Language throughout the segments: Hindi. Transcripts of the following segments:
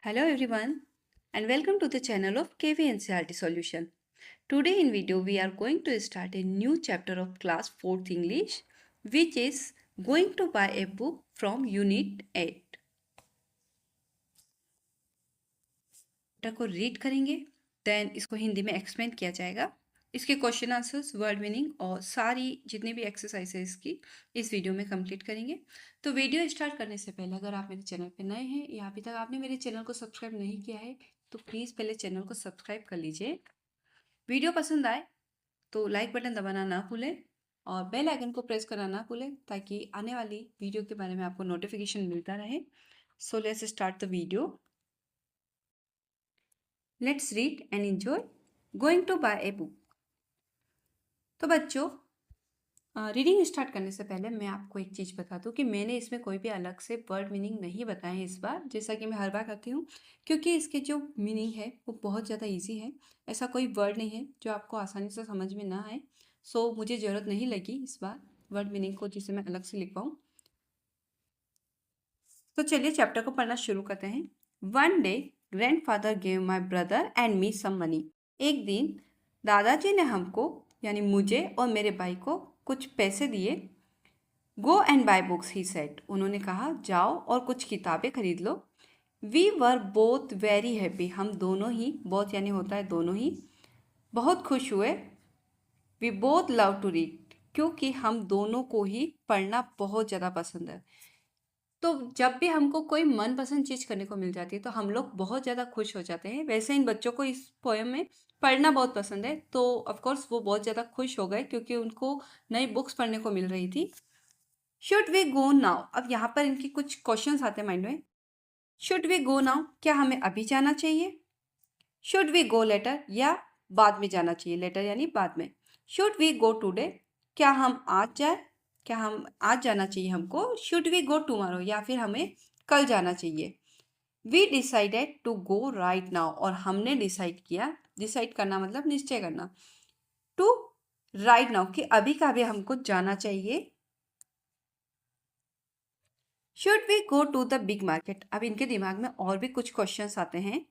Hello everyone and welcome to the channel of KV NCERT Solution. Today in video we are going to start a new chapter of class 4th English which is going to buy a book from unit 8. Chapter को रीड करेंगे देन इसको हिंदी में एक्सप्लेन किया जाएगा। इसके क्वेश्चन आंसर्स वर्ड मीनिंग और सारी जितनी भी एक्सरसाइज है इसकी इस वीडियो में कंप्लीट करेंगे। तो वीडियो स्टार्ट करने से पहले अगर आप मेरे चैनल पे नए हैं या अभी तक आपने मेरे चैनल को सब्सक्राइब नहीं किया है तो प्लीज़ पहले चैनल को सब्सक्राइब कर लीजिए। वीडियो पसंद आए तो लाइक बटन दबाना ना भूलें और बेल आइकन को प्रेस करना ना भूलें ताकि आने वाली वीडियो के बारे में आपको नोटिफिकेशन मिलता रहे। So let's start the video. Let's read and enjoy going to buy a book. तो बच्चों रीडिंग स्टार्ट करने से पहले मैं आपको एक चीज़ बता दूं कि मैंने इसमें कोई भी अलग से वर्ड मीनिंग नहीं बताए हैं इस बार, जैसा कि मैं हर बार करती हूँ, क्योंकि इसके जो मीनिंग है वो बहुत ज़्यादा इजी है। ऐसा कोई वर्ड नहीं है जो आपको आसानी से समझ में ना आए। सो मुझे ज़रूरत नहीं लगी इस बार वर्ड मीनिंग को जिसे मैं अलग से लिख पाऊँ। तो चलिए चैप्टर को पढ़ना शुरू करते हैं। One day grandfather gave my brother and me some money. एक दिन दादाजी ने हमको यानी मुझे और मेरे भाई को कुछ पैसे दिए। Go and buy books he said. उन्होंने कहा जाओ और कुछ किताबें खरीद लो। We were both very happy. हम दोनों ही, बोथ यानी होता है दोनों ही, बहुत खुश हुए। We both love to read, क्योंकि हम दोनों को ही पढ़ना बहुत ज़्यादा पसंद है। तो जब भी हमको कोई मनपसंद चीज़ करने को मिल जाती है तो हम लोग बहुत ज़्यादा खुश हो जाते हैं। वैसे इन बच्चों को इस पोएम में पढ़ना बहुत पसंद है, तो ऑफ कोर्स वो बहुत ज़्यादा खुश हो गए क्योंकि उनको नई बुक्स पढ़ने को मिल रही थी। Should we go now. अब यहाँ पर इनके कुछ क्वेश्चंस आते हैं माइंड में। शुड वी गो नाउ, क्या हमें अभी जाना चाहिए। शुड वी गो लेटर, या बाद में जाना चाहिए, लेटर यानी बाद में। शुड वी गो टुडे, क्या हम आज जाए, क्या हम आज जाना चाहिए हमको। शुड वी गो टुमारो, या फिर हमें कल जाना चाहिए। We decided to go right now, और हमने डिसाइड किया, डिसाइड करना मतलब निश्चय करना, टू राइट नाउ कि अभी का अभी हमको जाना चाहिए। Should we go to the big market. अब इनके दिमाग में और भी कुछ क्वेश्चंस आते हैं,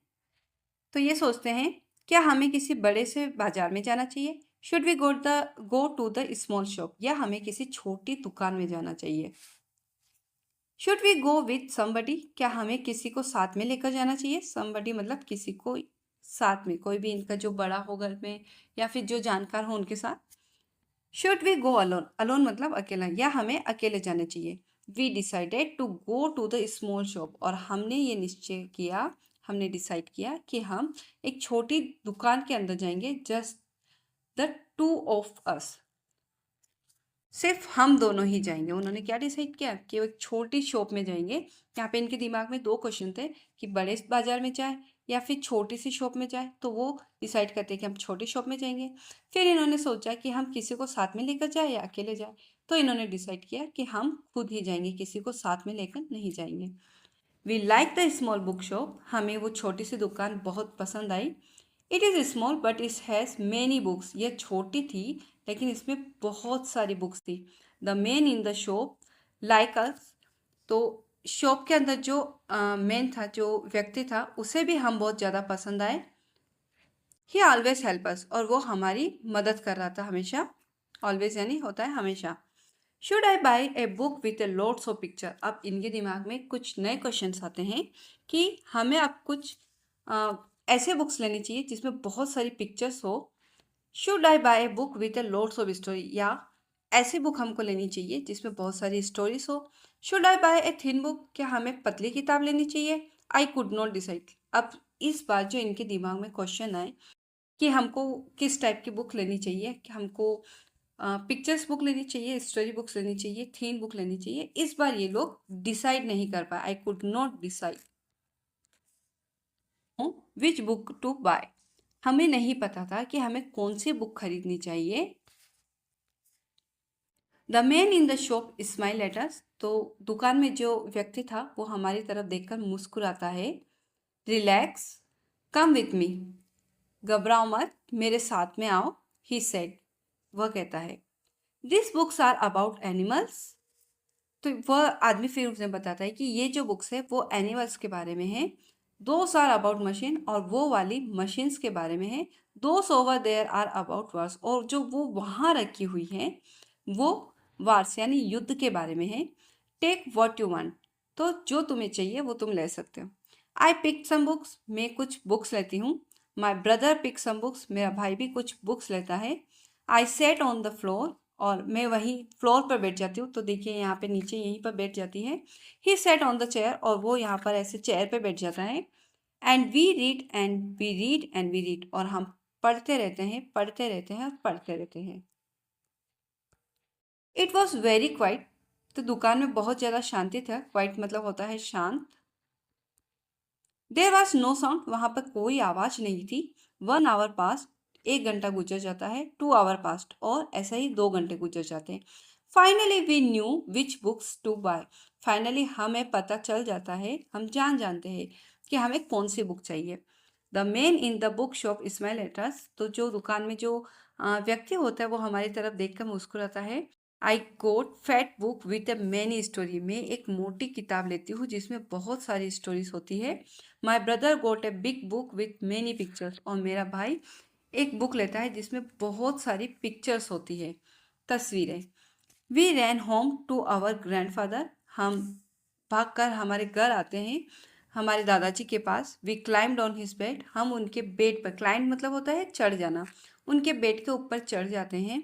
तो ये सोचते हैं क्या हमें किसी बड़े से बाजार में जाना चाहिए। Should we go to the small shop, या हमें किसी छोटी दुकान में जाना चाहिए। Should we go with somebody, क्या हमें किसी को साथ में लेकर जाना चाहिए। समबडी मतलब किसी को साथ में, कोई भी इनका जो बड़ा हो घर में या फिर जो जानकार हो उनके साथ। Should we go alone, alone मतलब अकेला, या हमें अकेले जाना चाहिए। We decided to go to the small shop, और हमने ये निश्चय किया, हमने डिसाइड किया कि हम एक छोटी दुकान के अंदर जाएंगे। Just the two of us, सिर्फ हम दोनों ही जाएंगे। उन्होंने क्या डिसाइड किया कि वो एक छोटी शॉप में जाएंगे। यहाँ पे इनके दिमाग में दो क्वेश्चन थे कि बड़े बाजार में जाए या फिर छोटी सी शॉप में जाए, तो वो डिसाइड करते हैं कि हम छोटी शॉप में जाएंगे। फिर इन्होंने सोचा कि हम किसी को साथ में लेकर जाए या अकेले जाए, तो इन्होंने डिसाइड किया कि हम खुद ही जाएंगे, किसी को साथ में लेकर नहीं जाएंगे। We like the small book shop, हमें वो छोटी सी दुकान बहुत पसंद आई। It is small but it has many books, यह छोटी थी लेकिन इसमें बहुत सारी बुक्स थी। The man in the shop like us, तो शॉप के अंदर जो मैन था, जो व्यक्ति था, उसे भी हम बहुत ज़्यादा पसंद आए। ही ऑलवेज हेल्प अस, और वो हमारी मदद कर रहा था हमेशा। ऑलवेज यानी होता है हमेशा। Should I by A book with a lots of picture. अब इनके दिमाग में कुछ नए क्वेश्चंस आते हैं कि हमें अब कुछ ऐसे बुक्स लेनी चाहिए जिसमें बहुत सारी पिक्चर्स हो। Should I buy a book with a lots of story, या ऐसी बुक हमको लेनी चाहिए जिसमें बहुत सारी स्टोरीज हो। Should I buy a thin book, क्या हमें पतली किताब लेनी चाहिए। I could not decide. अब इस बार जो इनके दिमाग में क्वेश्चन आए कि हमको किस टाइप की बुक लेनी चाहिए, कि हमको पिक्चर्स बुक लेनी चाहिए, स्टोरी बुक्स लेनी चाहिए, थीम बुक लेनी चाहिए, इस बार ये लोग डिसाइड नहीं कर पाए। I could not decide which book to buy, हमें नहीं पता था कि हमें कौन सी बुक खरीदनी चाहिए। The man in the shop smile at us, तो दुकान में जो व्यक्ति था वो हमारी तरफ देखकर मुस्कुराता है। रिलैक्स, कम विथ मी, घबराओ मत, मेरे साथ में आओ। ही सेड, वह कहता है। This books are about animals, तो वह आदमी फिर उसे बताता है कि ये जो बुक्स है वो एनिमल्स के बारे में है। दोस आर अबाउट मशीन, और वो वाली मशीन्स के बारे में है। Those over there are about wars, और जो वो वहाँ रखी हुई है वो वार्स यानी युद्ध के बारे में है। टेक व्हाट यू वांट, तो जो तुम्हें चाहिए वो तुम ले सकते हो। आई पिक सम बुक्स, मैं कुछ बुक्स लेती हूँ। My brother pick some books, मेरा भाई भी कुछ बुक्स लेता है। I sat on the floor, और मैं वहीं फ्लोर पर बैठ जाती हूँ, तो देखिए यहाँ पे नीचे यहीं पर बैठ जाती है। ही सेट ऑन द चेयर, और वो यहाँ पर ऐसे चेयर पे बैठ जाता है। And we read and we read and we read, और हम पढ़ते रहते हैं, पढ़ते रहते हैं और पढ़ते रहते हैं। इट वॉज वेरी क्वाइट, तो दुकान में बहुत ज़्यादा शांति था। क्वाइट मतलब होता है शांत। देयर वॉज नो साउंड, वहाँ पर कोई आवाज़ नहीं थी। 1 आवर पास, 1 घंटा गुजर जाता है। 2 आवर पास्ट, और ऐसा ही 2 घंटे गुजर जाते हैं। Finally we knew which books to buy, finally हमें पता चल जाता है, हम जानते हैं कि हमें कौन सी बुक चाहिए। The man in the book shop smile at us, तो जो दुकान में जो व्यक्ति होता है वो हमारी तरफ देखकर मुस्कुराता है। I got fat book with a many story, मैं एक मोटी किताब लेती हूँ जिसमें बहुत सारी स्टोरीज होती है। My brother got a big book with many pictures, और मेरा भाई एक बुक लेता है जिसमें बहुत सारी पिक्चर्स होती है, तस्वीरें। We ran home to our grandfather, हम भागकर हमारे घर आते हैं हमारे दादाजी के पास। We climbed on his bed, हम उनके बेड पर, क्लाइंब मतलब होता है चढ़ जाना, उनके बेड के ऊपर चढ़ जाते हैं।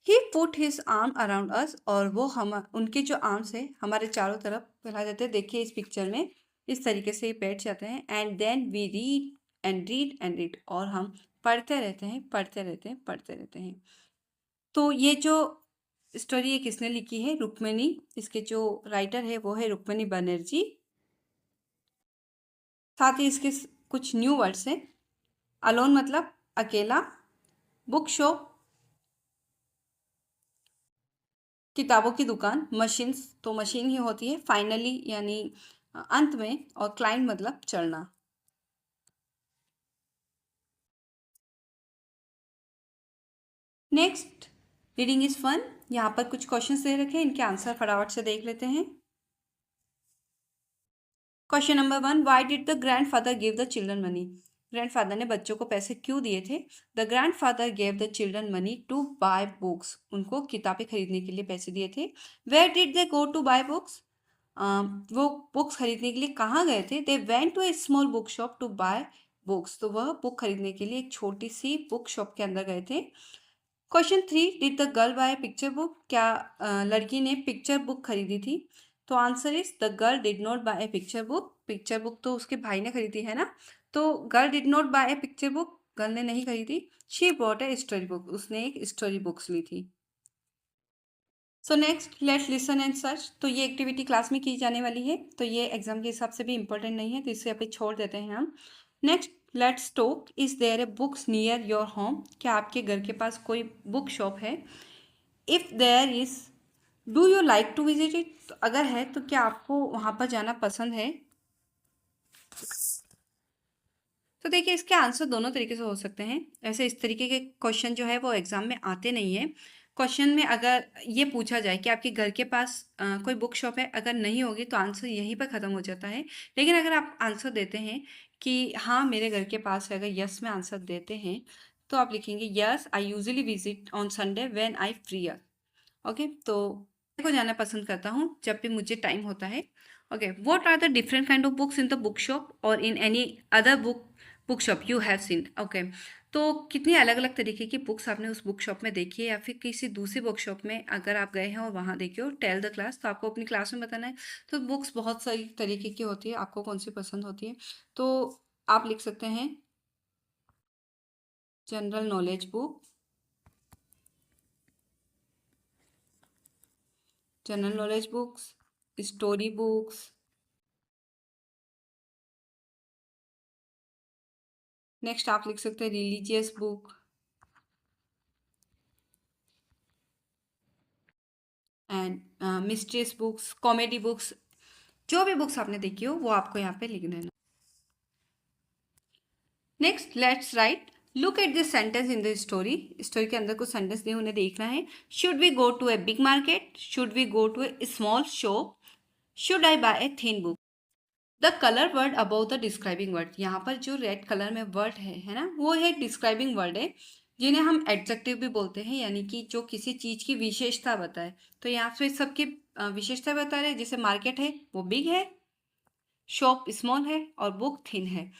He put his arm around us, और वो हम उनके जो आर्म्स है हमारे चारों तरफ फैला देते हैं। देखिए इस पिक्चर में इस तरीके से बैठ जाते हैं। And then we read and read and read, और हम पढ़ते रहते हैं, पढ़ते रहते हैं, पढ़ते रहते हैं। तो ये जो स्टोरी है किसने लिखी है? रुक्मिणी। इसके जो राइटर है वो है रुक्मिणी बनर्जी। साथ ही इसके कुछ न्यू वर्ड्स हैं। अलोन मतलब अकेला, बुक शॉप किताबों की दुकान, मशीन्स तो मशीन ही होती है, फाइनली यानी अंत में, और क्लाइंब मतलब चढ़ना। Next, reading is fun. यहाँ पर कुछ क्वेश्चंस दे रखे हैं, इनके आंसर फटाफट से देख लेते हैं। Question number 1, why did the grandfather give the children money, grandfather ने बच्चों को पैसे क्यों दिए थे? The grandfather gave the children money to buy books, उनको किताबें खरीदने के लिए पैसे दिए थे। Where did they go to buy books, वो बुक्स खरीदने के लिए कहाँ गए थे? They went to a small book shop to buy books, तो वह बुक खरीदने के लिए एक छोटी सी बुक शॉप के अंदर गए थे। Question 3, did the girl buy picture book, क्या लड़की ने पिक्चर बुक खरीदी थी? तो answer is the girl did not buy a picture book, picture book तो उसके भाई ने खरीदी है ना, तो girl did not buy a picture book, girl ने नहीं खरीदी। She bought a story book, उसने एक स्टोरी बुक्स ली थी। So next, let's listen and search, तो ये एक्टिविटी क्लास में की जाने वाली है, तो ये एग्जाम के हिसाब से भी इंपॉर्टेंट नहीं है, तो इसे अभी छोड़ देते हैं हम। Next, let's talk, is there a books near your home, क्या आपके घर के पास कोई बुक शॉप है? If there is, do you like to visit it, तो अगर है तो क्या आपको वहाँ पर जाना पसंद है? तो देखिए इसके आंसर दोनों तरीके से हो सकते हैं। ऐसे इस तरीके के क्वेश्चन जो है वो एग्जाम में आते नहीं है। क्वेश्चन में अगर ये पूछा जाए कि आपके घर के पास कोई बुक शॉप है, अगर नहीं होगी तो आंसर यहीं पर ख़त्म हो जाता है। लेकिन अगर आप आंसर देते हैं कि हाँ मेरे घर के पास है, अगर यस में आंसर देते हैं तो आप लिखेंगे yes I usually visit on Sunday when I free. Okay, तो को जाना पसंद करता हूँ जब भी मुझे टाइम होता है। Okay, what are the different kind of books in the book shop और in any other book shop you have seen? Okay, तो कितनी अलग अलग तरीके की बुक्स आपने उस बुक शॉप में देखी है या फिर किसी दूसरी बुक शॉप में अगर आप गए हैं और वहाँ देखे हो? टेल द क्लास, तो आपको अपनी क्लास में बताना है। तो बुक्स बहुत सारी तरीके की होती है, आपको कौन सी पसंद होती है? तो आप लिख सकते हैं general knowledge book, general knowledge books, story books, next आप लिख सकते हैं religious book and mysterious books, comedy books, जो भी बुक्स आपने देखी हो वो आपको यहाँ पे लिख देना। Next, let's write, look at this sentence in the story, story के अंदर कुछ सेंटेंस दिए उन्हें देखना है। Should we go to a big market, should we go to a small shop, should I buy a thin book? The colour word about the describing word, यहाँ पर जो रेड कलर में वर्ड है ना, वो है डिस्क्राइबिंग वर्ड है, जिन्हें हम एडजेक्टिव भी बोलते हैं, यानी कि जो किसी चीज़ की विशेषता बताए। तो यहाँ पे सबकी विशेषता बता रहे हैं, जैसे मार्केट है वो बिग है, शॉप स्मॉल है और बुक थिन है।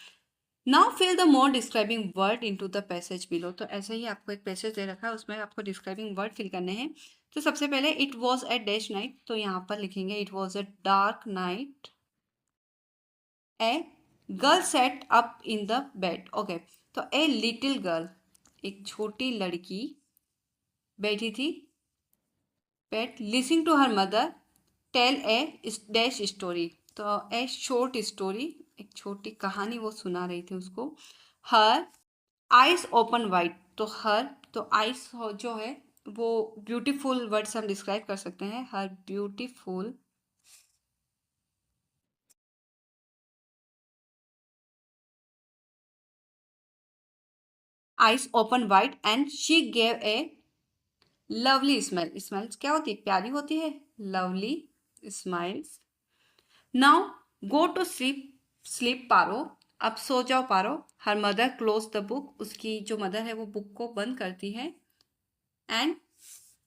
Now fill the more describing word into the passage below. तो ऐसे ही आपको एक पैसेज दे रखा है, उसमें आपको डिस्क्राइबिंग वर्ड फिल करने हैं। तो सबसे पहले it was a dash night, तो यहाँ पर लिखेंगे it was a dark night, a girl sat up in the bed. Okay, तो ए लिटिल गर्ल, एक छोटी लड़की बैठी थी bed, listening to her mother tell a dash story, तो ए शॉर्ट स्टोरी, एक छोटी कहानी वो सुना रही थी उसको। हर आइज ओपन वाइड, तो हर, तो आइज जो है वो ब्यूटीफुल वर्ड से हम डिस्क्राइब कर सकते हैं। Her beautiful eyes open wide and she gave a lovely smile. Smiles क्या होती है? प्यारी होती है। Lovely smiles. Now go to sleep, sleep Paro, अब सो जाओ Paro. Her mother close the book, उसकी जो मदर है वो बुक को बंद करती है। एंड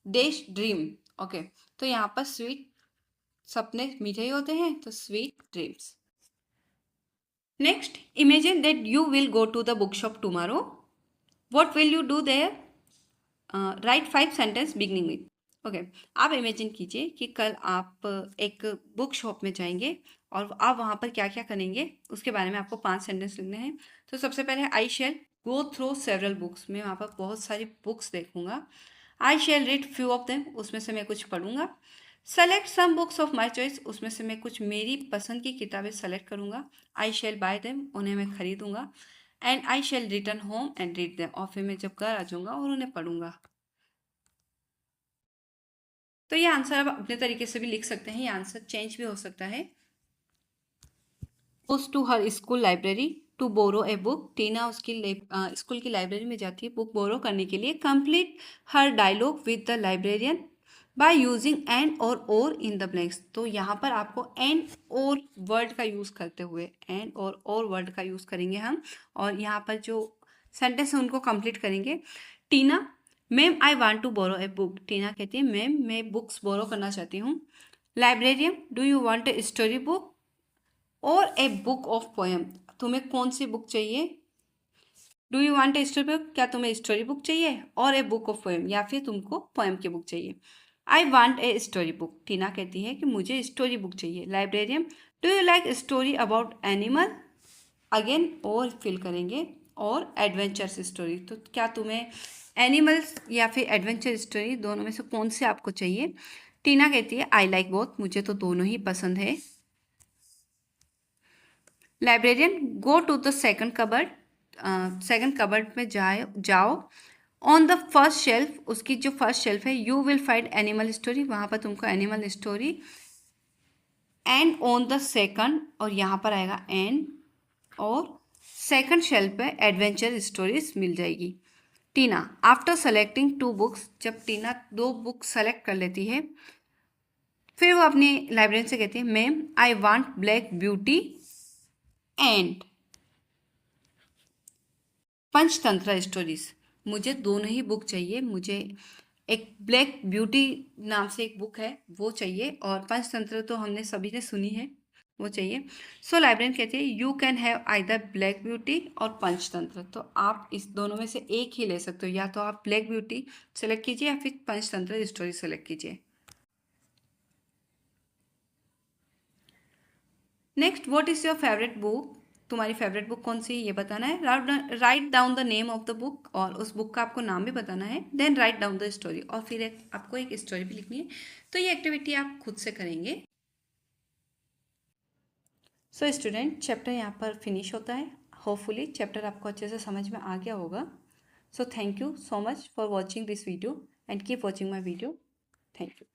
डैश ड्रीम, ओके, तो यहाँ पर स्वीट, सपने मीठे ही होते हैं, तो sweet dreams. Next, imagine that you will go to the book shop tomorrow, what will you do there, write 5 sentence beginning with. Okay, आप इमेजिन कीजिए कि कल आप एक बुक शॉप में जाएंगे और आप वहाँ पर क्या क्या करेंगे, उसके बारे में आपको 5 सेंटेंस लिखने हैं। तो सबसे पहले I shall go through several books, मैं वहाँ पर बहुत सारी बुक्स देखूंगा। I shall read few of them, उसमें से मैं कुछ पढ़ूंगा। Select some books of my choice, उसमें से मैं कुछ मेरी पसंद की किताबें सेलेक्ट करूंगा। आई शेल बाय देम, उन्हें मैं खरीदूंगा। And I shall return home and read them, और फिर मैं जब घर आ जाऊंगा और उन्हें पढ़ूंगा। तो ये आंसर आप अपने तरीके से भी लिख सकते हैं, ये आंसर चेंज भी हो सकता है। Goes to her school library to borrow a book, Tina उसकी स्कूल की लाइब्रेरी में जाती है बुक बोरो करने के लिए। Complete her dialogue with the librarian by using and और इन द ब्लैंक्स, तो यहाँ पर आपको एंड और वर्ड का यूज़ करते हुए, एंड और वर्ड का यूज़ करेंगे हम, और यहाँ पर जो सेंटेंस है उनको कंप्लीट करेंगे। Tina ma'am I want to borrow a book, Tina कहती है मैम मैं बुक्स बोरो करना चाहती हूँ। Librarian do you want a story book और ए बुक ऑफ पोएम, तुम्हें कौन सी बुक चाहिए? Do you want a story book, क्या तुम्हें स्टोरी बुक चाहिए, और ए बुक ऑफ पोएम, या फिर तुमको पोएम की बुक चाहिए। I want a story book, Tina कहती है कि मुझे स्टोरी बुक चाहिए। Librarian do you like story about animal, again और फिल करेंगे, और एडवेंचर्स स्टोरी, तो क्या तुम्हें एनिमल्स या फिर एडवेंचर स्टोरी दोनों में से कौन से आपको चाहिए? टीना कहती है आई लाइक बोथ, मुझे तो दोनों ही पसंद है। Librarian go to the second cupboard, second cupboard में जाओ। ऑन द फर्स्ट शेल्फ, उसकी जो फर्स्ट शेल्फ है, you will find animal story, वहाँ पर तुमको animal story. And on the second, और यहाँ पर आएगा एंड, और सेकंड शेल्फ पे एडवेंचर स्टोरीज मिल जाएगी। टीना आफ्टर सेलेक्टिंग 2 बुक्स, जब टीना 2 बुक सेलेक्ट कर लेती है, फिर वो अपनी लाइब्रेरियन से कहती है ma'am I want black beauty and Panchatantra stories, मुझे दोनों ही बुक चाहिए, मुझे एक ब्लैक ब्यूटी नाम से एक बुक है वो चाहिए, और पंचतंत्र तो हमने सभी ने सुनी है, वो चाहिए। सो लाइब्रेरियन कहती है you can have either black beauty और पंचतंत्र, तो आप इस दोनों में से एक ही ले सकते हो, या तो आप ब्लैक ब्यूटी सेलेक्ट कीजिए या फिर पंचतंत्र स्टोरी सेलेक्ट कीजिए। Next, what is your favourite book, तुम्हारी फेवरेट बुक कौन सी है ये बताना है। Write down the name of the book, और उस बुक का आपको नाम भी बताना है। Then write down the story, और फिर आपको एक स्टोरी भी लिखनी है। तो ये एक्टिविटी आप खुद से करेंगे। सो स्टूडेंट, चैप्टर यहाँ पर फिनिश होता है। होपफुली चैप्टर आपको अच्छे से समझ में आ गया होगा। So thank you so much for watching this video and keep watching my video. Thank you.